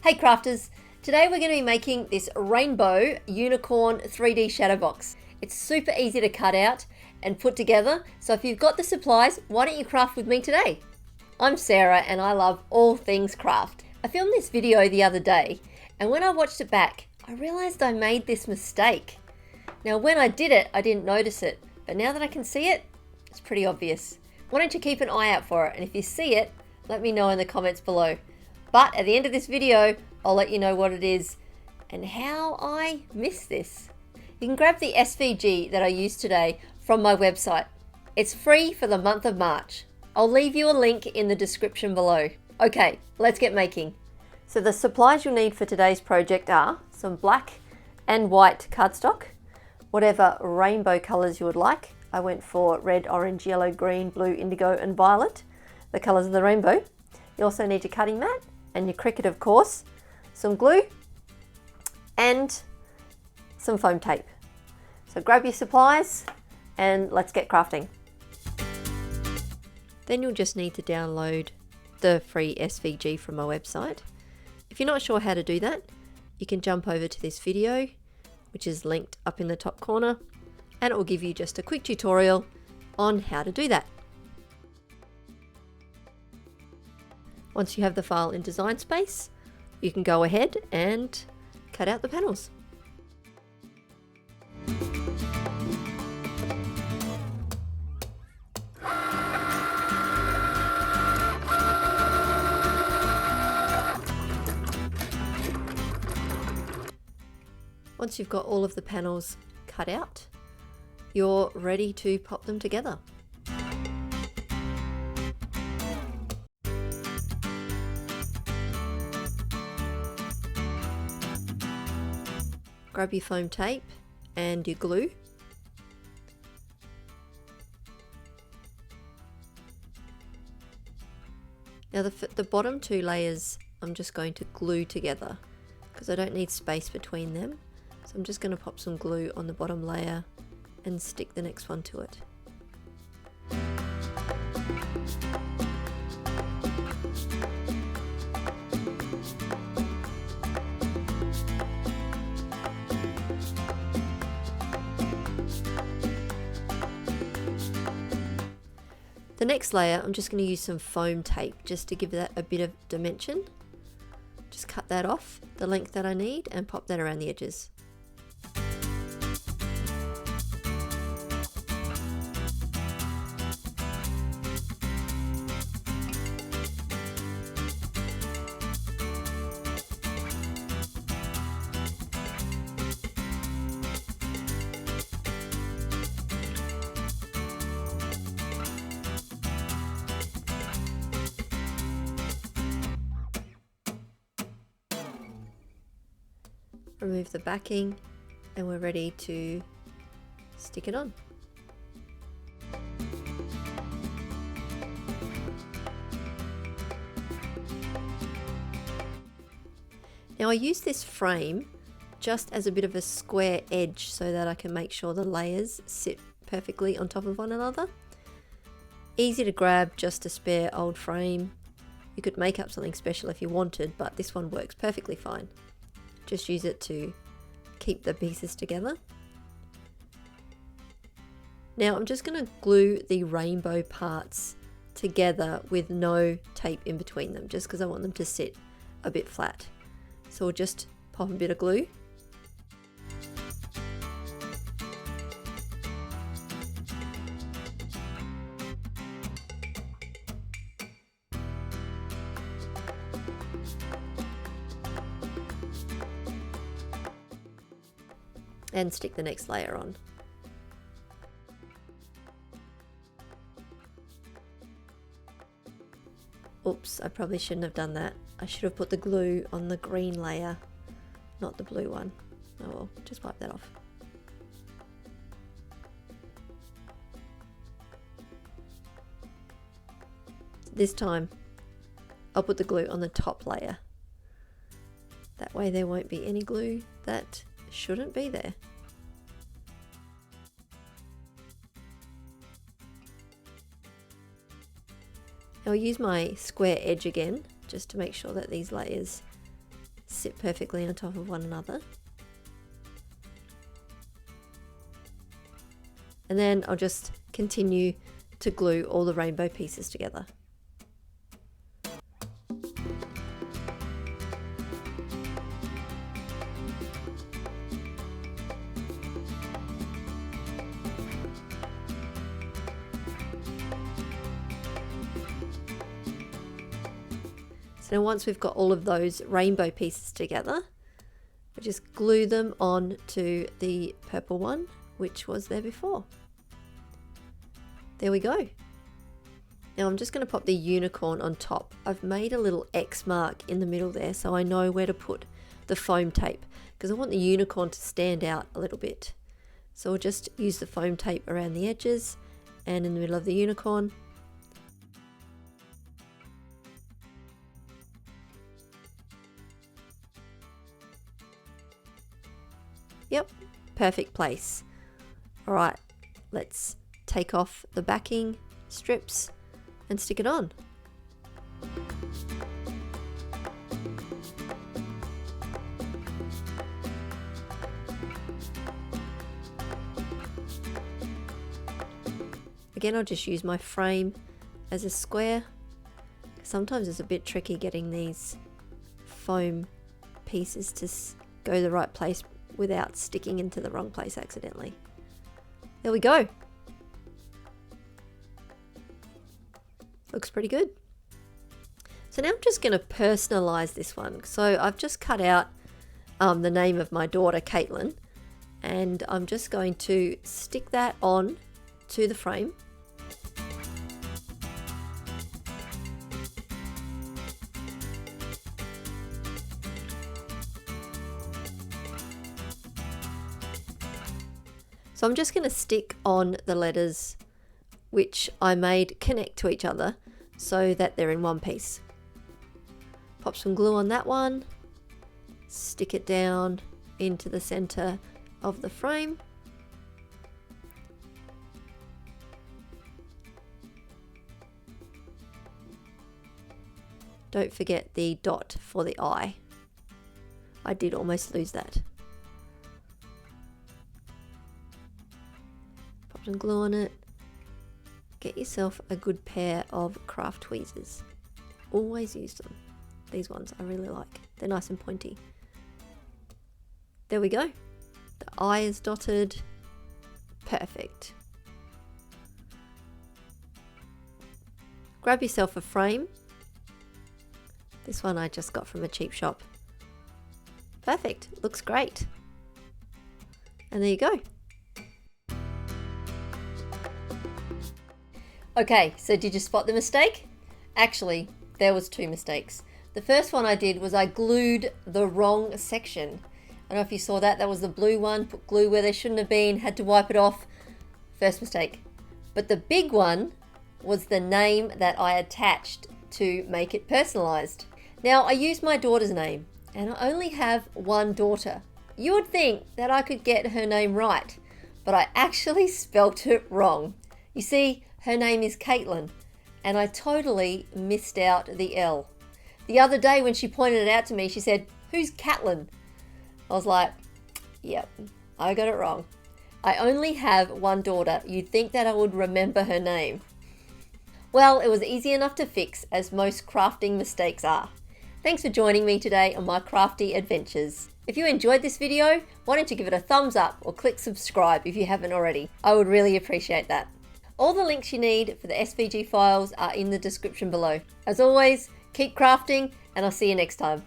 Hey crafters! Today we're going to be making this rainbow unicorn 3D shadow box. It's super easy to cut out and put together, so if you've got the supplies, why don't you craft with me today? I'm Sarah and I love all things craft. I filmed this video the other day and when I watched it back, I realized I made this mistake. Now when I did it, I didn't notice it, but now that I can see it, it's pretty obvious. Why don't you keep an eye out for it, and if you see it, let me know in the comments below. But at the end of this video, I'll let you know what it is and how I missed this. You can grab the SVG that I used today from my website. It's free for the month of March. I'll leave you a link in the description below. Okay, let's get making. So the supplies you'll need for today's project are some black and white cardstock, whatever rainbow colors you would like. I went for red, orange, yellow, green, blue, indigo, and violet, the colors of the rainbow. You also need your cutting mat and your Cricut, of course, some glue and some foam tape. So grab your supplies and let's get crafting. Then you'll just need to download the free SVG from my website. If you're not sure how to do that, you can jump over to this video, which is linked up in the top corner, and it will give you just a quick tutorial on how to do that. Once you have the file in Design Space, you can go ahead and cut out the panels. Once you've got all of the panels cut out, you're ready to pop them together. Grab your foam tape and your glue. Now the bottom two layers I'm just going to glue together because I don't need space between them. So I'm just going to pop some glue on the bottom layer and stick the next one to it. The next layer, I'm just going to use some foam tape just to give that a bit of dimension. Just cut that off the length that I need and pop that around the edges. Remove the backing and we're ready to stick it on. Now I use this frame just as a bit of a square edge so that I can make sure the layers sit perfectly on top of one another. Easy to grab, just a spare old frame. You could make up something special if you wanted, but this one works perfectly fine. Just use it to keep the pieces together. Now I'm just going to glue the rainbow parts together with no tape in between them, just because I want them to sit a bit flat. So we'll just pop a bit of glue. And stick the next layer on. Oops, I probably shouldn't have done that. I should have put the glue on the green layer, not the blue one. Oh well, just wipe that off. This time, I'll put the glue on the top layer. That way there won't be any glue that shouldn't be there. I'll use my square edge again just to make sure that these layers sit perfectly on top of one another. And then I'll just continue to glue all the rainbow pieces together. So now once we've got all of those rainbow pieces together, we just glue them on to the purple one, which was there before. There we go. Now I'm just going to pop the unicorn on top. I've made a little X mark in the middle there so I know where to put the foam tape because I want the unicorn to stand out a little bit. So we'll just use the foam tape around the edges and in the middle of the unicorn. Yep, perfect place. All right, let's take off the backing strips and stick it on. Again, I'll just use my frame as a square. Sometimes it's a bit tricky getting these foam pieces to go the right place without sticking into the wrong place accidentally. There we go. Looks pretty good. So now I'm just going to personalize this one. So I've just cut out the name of my daughter, Caitlin, and I'm just going to stick that on to the frame. So I'm just going to stick on the letters which I made connect to each other so that they're in one piece. Pop some glue on that one, stick it down into the center of the frame. Don't forget the dot for the eye. I did almost lose that. Pop some glue on it. Get yourself a good pair of craft tweezers. Always use them. These ones I really like. They're nice and pointy. There we go. The eye is dotted. Perfect. Grab yourself a frame. This one I just got from a cheap shop. Perfect. Looks great. And there you go. Okay, so did you spot the mistake? Actually, there was two mistakes. The first one I did was I glued the wrong section. I don't know if you saw that. That was the blue one. Put glue where they shouldn't have been. Had to wipe it off. First mistake. But the big one was the name that I attached to make it personalized. Now, I used my daughter's name, and I only have one daughter. You would think that I could get her name right, but I actually spelt it wrong. You see, her name is Caitlin, and I totally missed out the L. The other day when she pointed it out to me, she said, "Who's Caitlin?" I was like, yep, I got it wrong. I only have one daughter. You'd think that I would remember her name. Well, it was easy enough to fix, as most crafting mistakes are. Thanks for joining me today on my crafty adventures. If you enjoyed this video, why don't you give it a thumbs up or click subscribe if you haven't already. I would really appreciate that. All the links you need for the SVG files are in the description below. As always, keep crafting, and I'll see you next time.